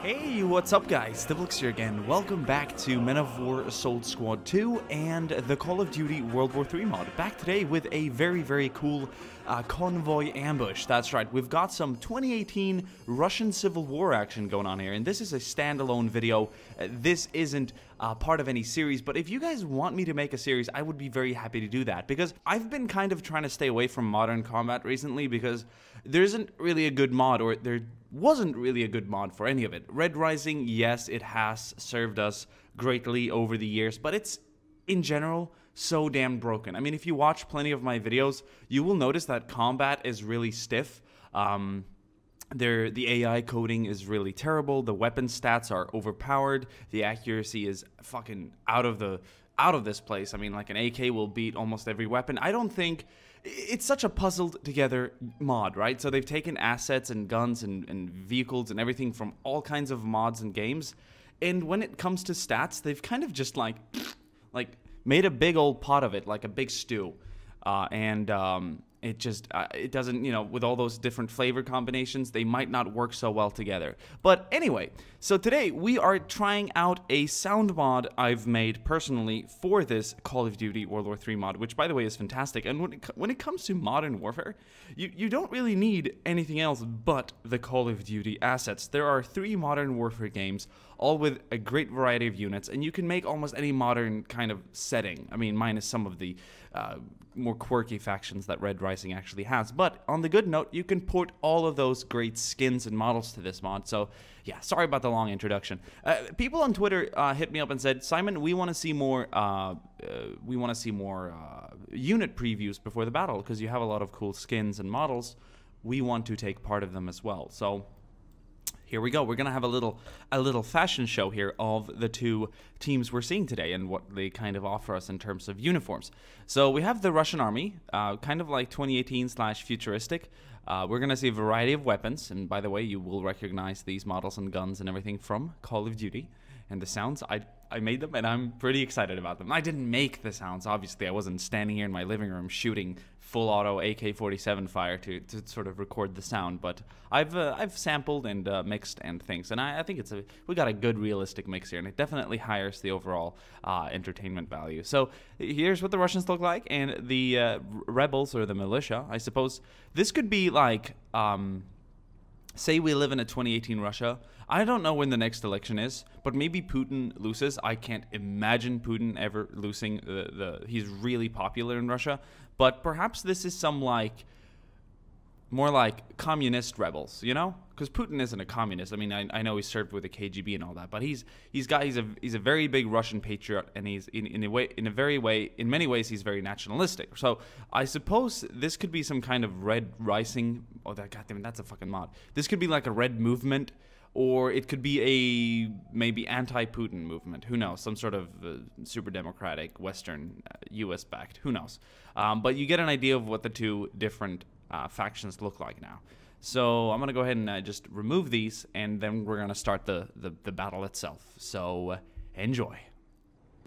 Hey, what's up guys? Diblix here again. Welcome back to Men of War Assault Squad 2 and the Call of Duty World War III mod. Back today with a very cool convoy ambush. That's right, we've got some 2018 Russian Civil War action going on here, and this is a standalone video. This isn't part of any series, but if you guys want me to make a series, I would be very happy to do that, because I've been kind of trying to stay away from modern combat recently, because there isn't really a good mod, or there wasn't really a good mod for any of it. Red Rising, yes, it has served us greatly over the years, but it's, in general, so damn broken. I mean, if you watch plenty of my videos, you will notice that combat is really stiff. The AI coding is really terrible. The weapon stats are overpowered. The accuracy is fucking out of this place. I mean, like an AK will beat almost every weapon. I don't think it's such a puzzled together mod, right? So they've taken assets and guns and vehicles and everything from all kinds of mods and games, and when it comes to stats, they've kind of just like made a big old pot of it, like a big stew, it just, it doesn't, you know, with all those different flavor combinations, they might not work so well together. But anyway, so today we are trying out a sound mod I've made personally for this Call of Duty World War III mod, which by the way is fantastic. And when it comes to modern warfare, you don't really need anything else but the Call of Duty assets. There are 3 modern warfare games, all with a great variety of units, and you can make almost any modern kind of setting. I mean, minus some of the more quirky factions that Red Rising actually has. But on the good note, you can port all of those great skins and models to this mod. So yeah, sorry about the long introduction. People on Twitter hit me up and said, Simon, we want to see more unit previews before the battle, because you have a lot of cool skins and models. We want to take part of them as well. So here we go. We're gonna have a little fashion show here of the 2 teams we're seeing today and what they kind of offer us in terms of uniforms. So we have the Russian army, kind of like 2018/futuristic. We're gonna see a variety of weapons, and by the way, you will recognize these models and guns and everything from Call of Duty. And the sounds, I made them, and I'm pretty excited about them. I didn't make the sounds, obviously. I wasn't standing here in my living room shooting full auto AK-47 fire to sort of record the sound, but I've sampled and mixed and things, and I think we got a good realistic mix here, and it definitely higher the overall entertainment value. So here's what the Russians look like, and the rebels, or the militia, I suppose. This could be like, say we live in a 2018 Russia. I don't know when the next election is, but maybe Putin loses. I can't imagine Putin ever losing. He's really popular in Russia, but perhaps this is some more like communist rebels, you know? Because Putin isn't a communist. I mean, I know he served with the KGB and all that, but he's a very big Russian patriot, and he's in many ways he's very nationalistic. So I suppose this could be some kind of Red Rising. Oh, goddamn, that's a fucking mod. This could be like a Red Movement, or it could be a maybe anti-Putin movement. Who knows? Some sort of super democratic Western U.S.-backed. Who knows? But you get an idea of what the 2 different factions look like now. So I'm gonna go ahead and just remove these, and then we're gonna start the battle itself. So enjoy.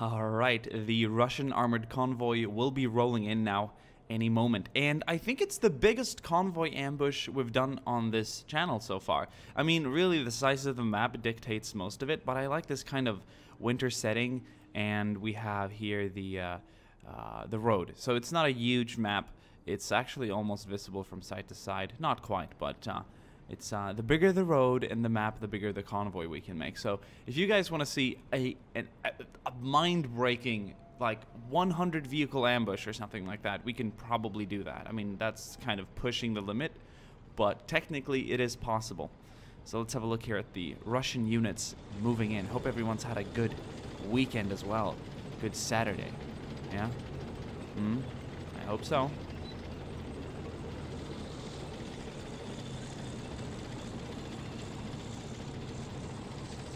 All right, the Russian armored convoy will be rolling in now any moment, and I think it's the biggest convoy ambush we've done on this channel so far. I mean, really, the size of the map dictates most of it, but I like this kind of winter setting, and we have here the road. So it's not a huge map. It's actually almost visible from side to side. Not quite, but it's the bigger the road and the map, the bigger the convoy we can make. So if you guys want to see a mind-breaking, like 100 vehicle ambush or something like that, we can probably do that. I mean, that's kind of pushing the limit, but technically it is possible. So let's have a look here at the Russian units moving in. Hope everyone's had a good weekend as well. Good Saturday. Yeah? I hope so.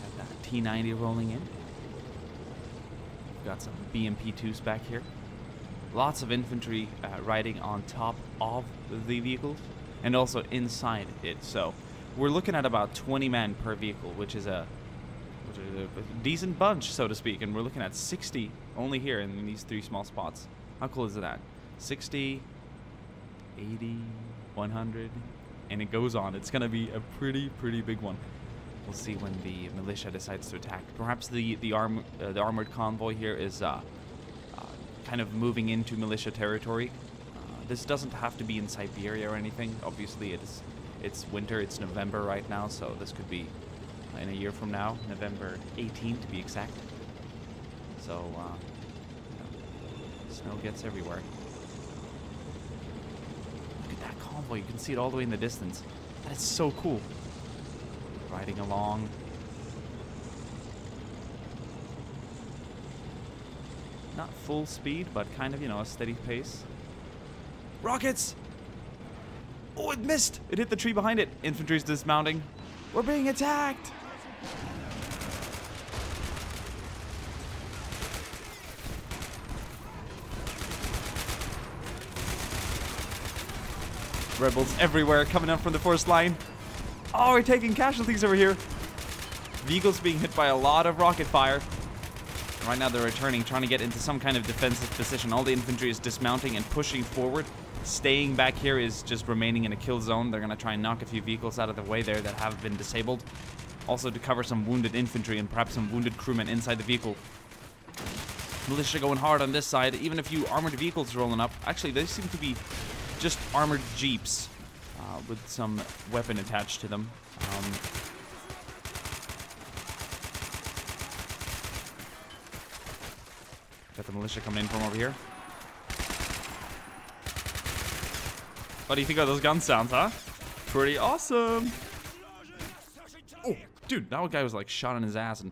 Got that T-90 rolling in. Got some BMP-2s back here. Lots of infantry riding on top of the vehicles and also inside it. So we're looking at about 20 men per vehicle, which is a decent bunch, so to speak. And we're looking at 60 only here in these 3 small spots. How cool is that? 60, 80, 100, and it goes on. It's going to be a pretty big one. We'll see when the militia decides to attack. Perhaps the armored convoy here is kind of moving into militia territory. This doesn't have to be in Siberia or anything. Obviously, it's winter. It's November right now, so this could be in a year from now, November 18 to be exact. So, snow gets everywhere. Look at that convoy. You can see it all the way in the distance. That is so cool. Riding along. Not full speed, but kind of, a steady pace. Rockets! Oh, it missed! It hit the tree behind it. Infantry's dismounting. We're being attacked! Rebels everywhere coming up from the first line. Oh, we're taking casualties over here. Vehicles being hit by a lot of rocket fire. Right now they're returning, trying to get into some kind of defensive position. All the infantry is dismounting and pushing forward. Staying back here is just remaining in a kill zone. They're going to try and knock a few vehicles out of the way there that have been disabled. Also to cover some wounded infantry and perhaps some wounded crewmen inside the vehicle. Militia going hard on this side. Even a few armored vehicles rolling up. Actually, they seem to be just armored jeeps with some weapon attached to them. Got the militia coming in from over here. What do you think of those gun sounds, huh? Pretty awesome. Oh, dude, that guy was like shot in his ass and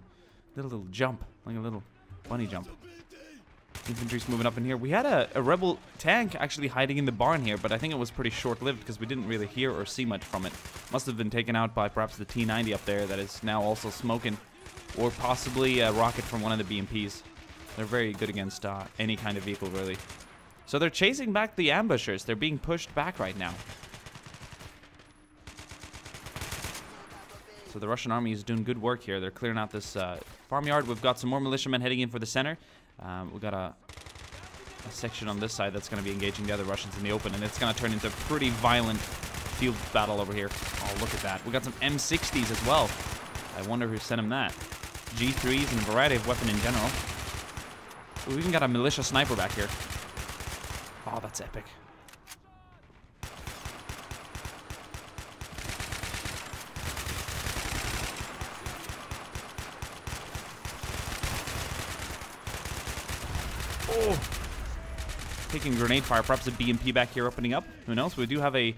did a little jump, like a little bunny jump. Infantry's moving up in here. We had a rebel tank actually hiding in the barn here, but I think it was pretty short-lived because we didn't really hear or see much from it. Must have been taken out by perhaps the T-90 up there that is now also smoking, or possibly a rocket from one of the BMPs. They're very good against any kind of vehicle, really. So they're chasing back the ambushers. They're being pushed back right now. So the Russian army is doing good work here. They're clearing out this farmyard. We've got some more militiamen heading in for the center. We've got a section on this side that's going to be engaging the other Russians in the open, and it's going to turn into a pretty violent field battle over here. Oh, look at that. We got some M60s as well. I wonder who sent him that. G3s and a variety of weapon in general. We even got a militia sniper back here. Oh, that's epic. Oh! Taking grenade fire. Perhaps a BMP back here opening up. Who knows? We do have a...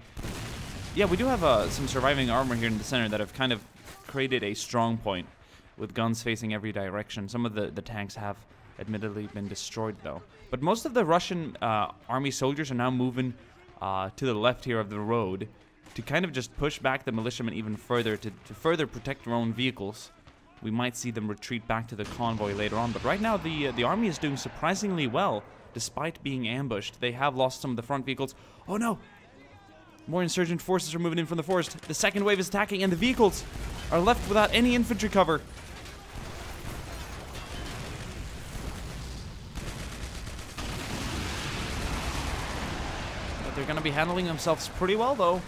Yeah, we do have some surviving armor here in the center that have kind of created a strong point with guns facing every direction. Some of the tanks have admittedly been destroyed, though. But most of the Russian army soldiers are now moving to the left here of the road to kind of just push back the militiamen even further to further protect their own vehicles. We might see them retreat back to the convoy later on, but right now the army is doing surprisingly well despite being ambushed. They have lost some of the front vehicles. Oh no! More insurgent forces are moving in from the forest. The second wave is attacking and the vehicles are left without any infantry cover. But they're going to be handling themselves pretty well, though.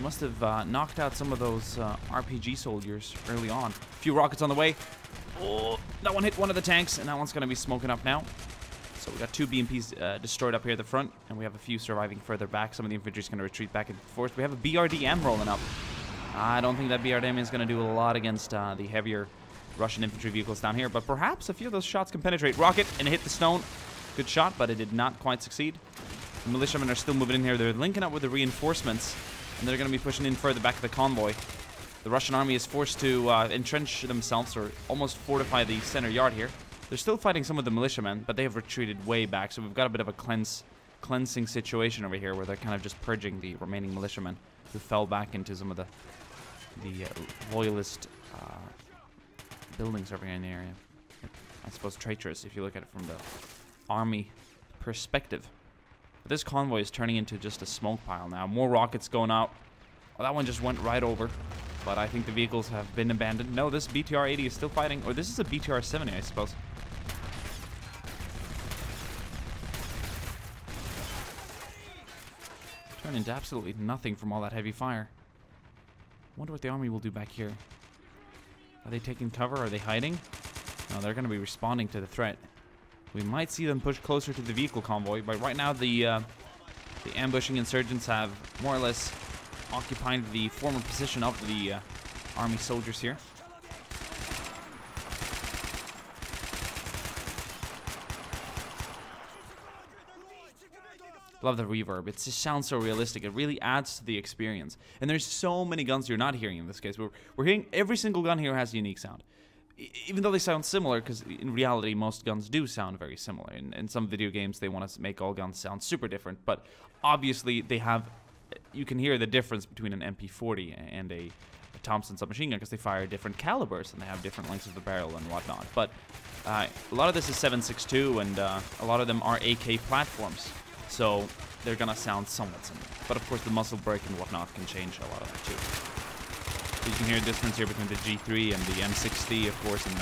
Must have knocked out some of those RPG soldiers early on. A few rockets on the way. Oh, that one hit one of the tanks, and that one's going to be smoking up now. So we got two BMPs destroyed up here at the front, and we have a few surviving further back. Some of the infantry's going to retreat back and forth. We have a BRDM rolling up. I don't think that BRDM is going to do a lot against the heavier Russian infantry vehicles down here, but perhaps a few of those shots can penetrate. Rocket, and it hit the stone. Good shot, but it did not quite succeed. The militiamen are still moving in here. They're linking up with the reinforcements, and they're going to be pushing in further back to the convoy. The Russian army is forced to entrench themselves or almost fortify the center yard here. They're still fighting some of the militiamen, but they have retreated way back, so we've got a bit of a cleansing situation over here where they're kind of just purging the remaining militiamen who fell back into some of the loyalist buildings over here in the area. I suppose traitorous if you look at it from the army perspective. But this convoy is turning into just a smoke pile now. More rockets going out. Oh, that one just went right over. But I think the vehicles have been abandoned. No, this BTR-80 is still fighting. Or this is a BTR-70, I suppose. Turn into absolutely nothing from all that heavy fire. Wonder what the army will do back here. Are they taking cover? Are they hiding? No, they're going to be responding to the threat. We might see them push closer to the vehicle convoy, but right now the ambushing insurgents have more or less occupied the former position of the army soldiers here. Love the reverb. It just sounds so realistic. It really adds to the experience. And there's so many guns you're not hearing in this case. We're hearing every single gun here has a unique sound. Even though they sound similar, because in reality most guns do sound very similar. In some video games they want to make all guns sound super different, but obviously they have, you can hear the difference between an MP40 and a Thompson submachine gun because they fire different calibers and they have different lengths of the barrel and whatnot. But a lot of this is 7.62 and a lot of them are AK platforms. So they're gonna sound somewhat similar. But of course the muzzle brake and whatnot can change a lot of that too. So you can hear a difference here between the G3 and the M60, of course, and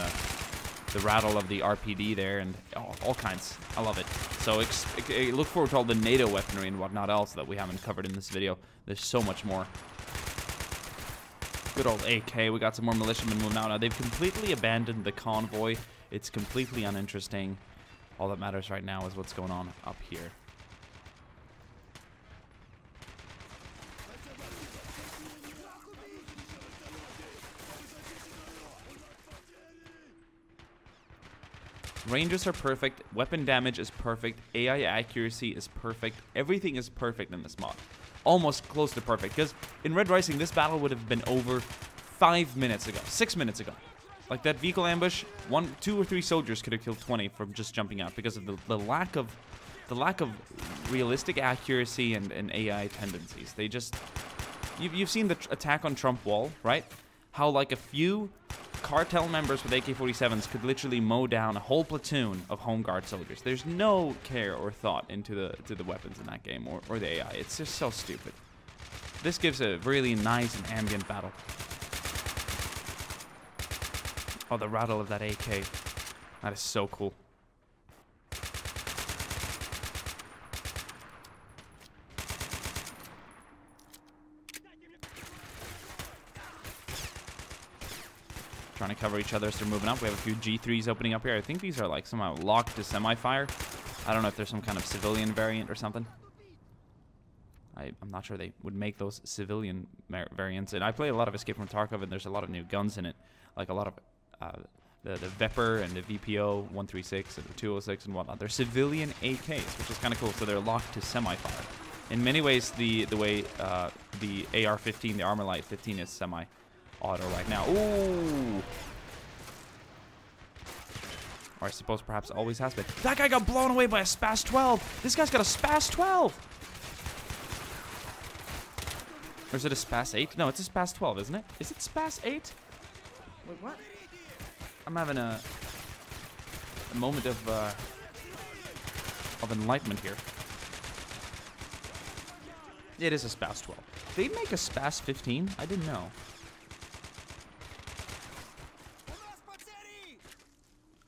the rattle of the RPD there, and all kinds. I love it. So look forward to all the NATO weaponry and whatnot else that we haven't covered in this video. There's so much more. Good old AK. We got some more militiamen moving out. Now they've completely abandoned the convoy. It's completely uninteresting. All that matters right now is what's going on up here. Ranges are perfect, weapon damage is perfect, AI accuracy is perfect, everything is perfect in this mod. Almost close to perfect, because in Red Rising this battle would have been over 5 minutes ago, 6 minutes ago. Like that vehicle ambush, 1, 2 or 3 soldiers could have killed 20 from just jumping out because of the lack of realistic accuracy and AI tendencies. They just, you've seen the attack on Trump Wall, right? How like a few cartel members with AK-47s could literally mow down a whole platoon of Home Guard soldiers. There's no care or thought into the weapons in that game or the AI. It's just so stupid. This gives a really nice and ambient battle. Oh, the rattle of that AK. That is so cool. Trying to cover each other as they're moving up. We have a few G3s opening up here. I think these are like somehow locked to semi-fire. I don't know if there's some kind of civilian variant or something. I'm not sure they would make those civilian variants. And I play a lot of Escape from Tarkov, and there's a lot of new guns in it. Like a lot of the Vepr and the VPO 136 and the 206 and whatnot. They're civilian AKs, which is kind of cool. So they're locked to semi-fire. In many ways, the way the AR-15, the Armalite 15 is semi-auto right now. Ooh! Or I suppose perhaps always has been. That guy got blown away by a Spas 12! This guy's got a Spas 12! Or is it a Spas 8? No, it's a Spas 12, isn't it? Is it Spas 8? Wait, what? I'm having a moment of enlightenment here. It is a Spas 12. They make a Spas 15? I didn't know.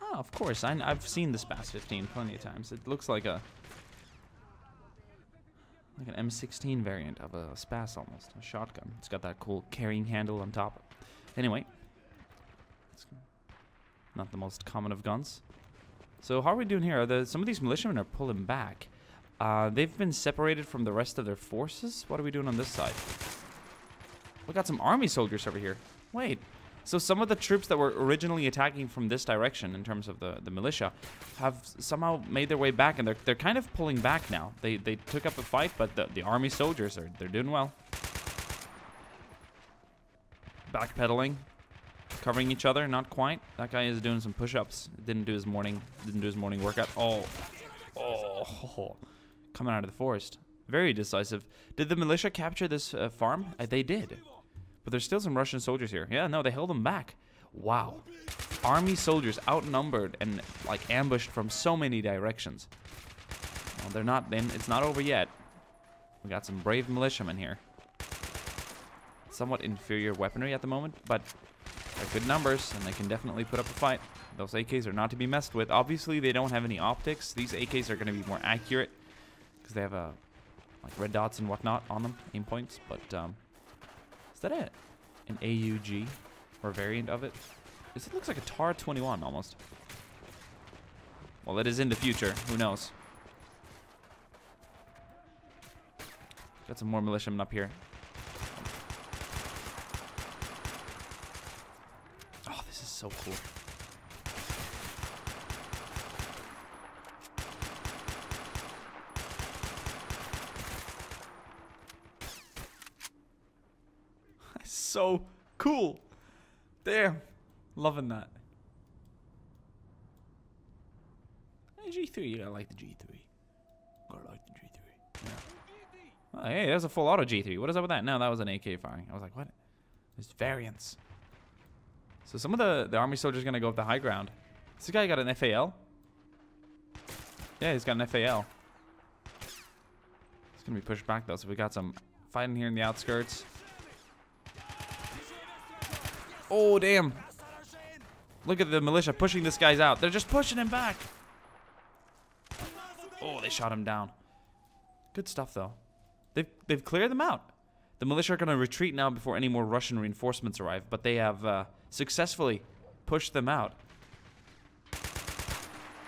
Oh, of course. I've seen the Spas 15 plenty of times. It looks like an M16 variant of a Spas almost. A shotgun. It's got that cool carrying handle on top. Anyway. It's not the most common of guns. So how are we doing here? Some of these militiamen are pulling back. They've been separated from the rest of their forces. What are we doing on this side? We got some army soldiers over here. Wait. So some of the troops that were originally attacking from this direction, in terms of the militia, have somehow made their way back, and they're kind of pulling back now. They took up a fight, but the army soldiers they're doing well. Backpedaling, covering each other, not quite. That guy is doing some push-ups. Didn't do his morning workout. Oh, coming out of the forest, very decisive. Did the militia capture this farm? They did. But there's still some Russian soldiers here. Yeah, no, they held them back. Wow. Army soldiers outnumbered and like ambushed from so many directions. Well, they're not, then it's not over yet. We got some brave militiamen here. Somewhat inferior weaponry at the moment, but they're good numbers and they can definitely put up a fight. Those AKs are not to be messed with. Obviously, they don't have any optics. These AKs are going to be more accurate because they have a like red dots and whatnot on them, aim points. But is that it? An AUG or variant of it? It looks like a TAR-21 almost. Well, it is in the future. Who knows? Got some more militiamen up here. Oh, this is so cool. So cool. Damn. Loving that. G3, you gotta like the G3. Gotta like the G3. Yeah. Oh, hey, there's a full auto G3. What is up with that? No, that was an AK firing. I was like, what? There's variants. So some of the army soldiers gonna go up the high ground. This guy got an FAL. Yeah, he's got an FAL. It's gonna be pushed back though, so we got some fighting here in the outskirts. Oh, damn. Look at the militia pushing this guy's out. They're just pushing him back. Oh, they shot him down. Good stuff, though. They've cleared them out. The militia are going to retreat now before any more Russian reinforcements arrive, but they have successfully pushed them out.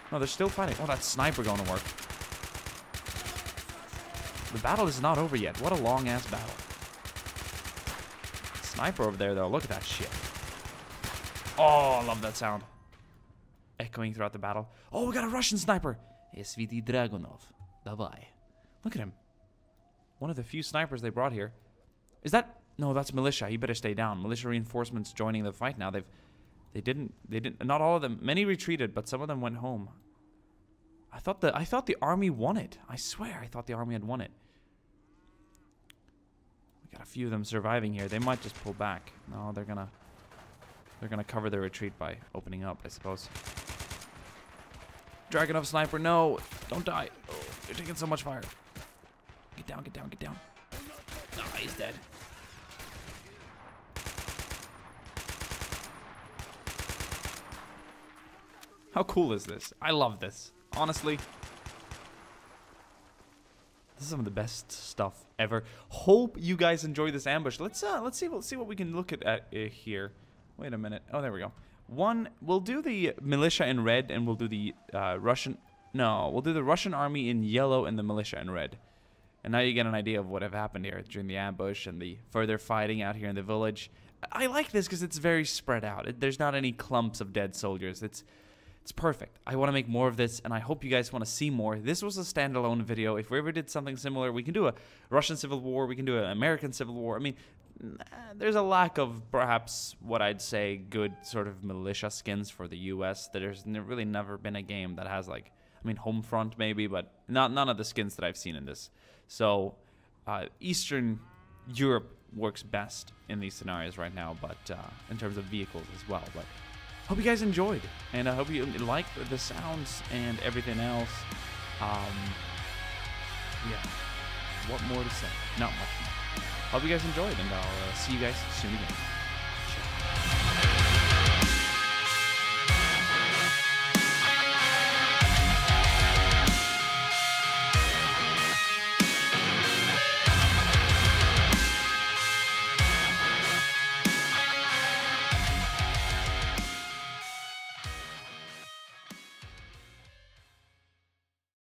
No, they're still fighting. Oh, that sniper going to work. The battle is not over yet. What a long-ass battle. Sniper over there, though. Look at that shit. Oh, I love that sound. Echoing throughout the battle. Oh, we got a Russian sniper. Sviti Dragunov. Davai. Look at him. One of the few snipers they brought here. Is that... No, that's militia. He better stay down. Militia reinforcements joining the fight now. They didn't... Not all of them. Many retreated, but some of them went home. I thought the army won it. I swear I thought the army had won it. We got a few of them surviving here. They might just pull back. No, they're gonna cover their retreat by opening up, I suppose. Dragunov sniper, no! Don't die. Oh, you're taking so much fire. Get down, get down, get down. No, he's dead. How cool is this? I love this. Honestly. This is some of the best stuff ever. Hope you guys enjoy this ambush. Let's see what we can look at here. Wait a minute. Oh, there we go. We'll do the militia in red, and we'll do the Russian... No, we'll do the Russian army in yellow and the militia in red. And now you get an idea of what have happened here during the ambush and the further fighting out here in the village. I like this because it's very spread out. There's not any clumps of dead soldiers. It's perfect. I want to make more of this, and I hope you guys want to see more. This was a standalone video. If we ever did something similar, we can do a Russian Civil War. We can do an American Civil War. I mean... There's a lack of perhaps what I'd say good sort of militia skins for the US. There's really never been a game that has like, I mean, Homefront maybe, but none of the skins that I've seen in this. So Eastern Europe works best in these scenarios right now, but in terms of vehicles as well. But hope you guys enjoyed, and I hope you liked the sounds and everything else. Yeah, what more to say? Not much more. Hope you guys enjoyed, and I'll see you guys soon again.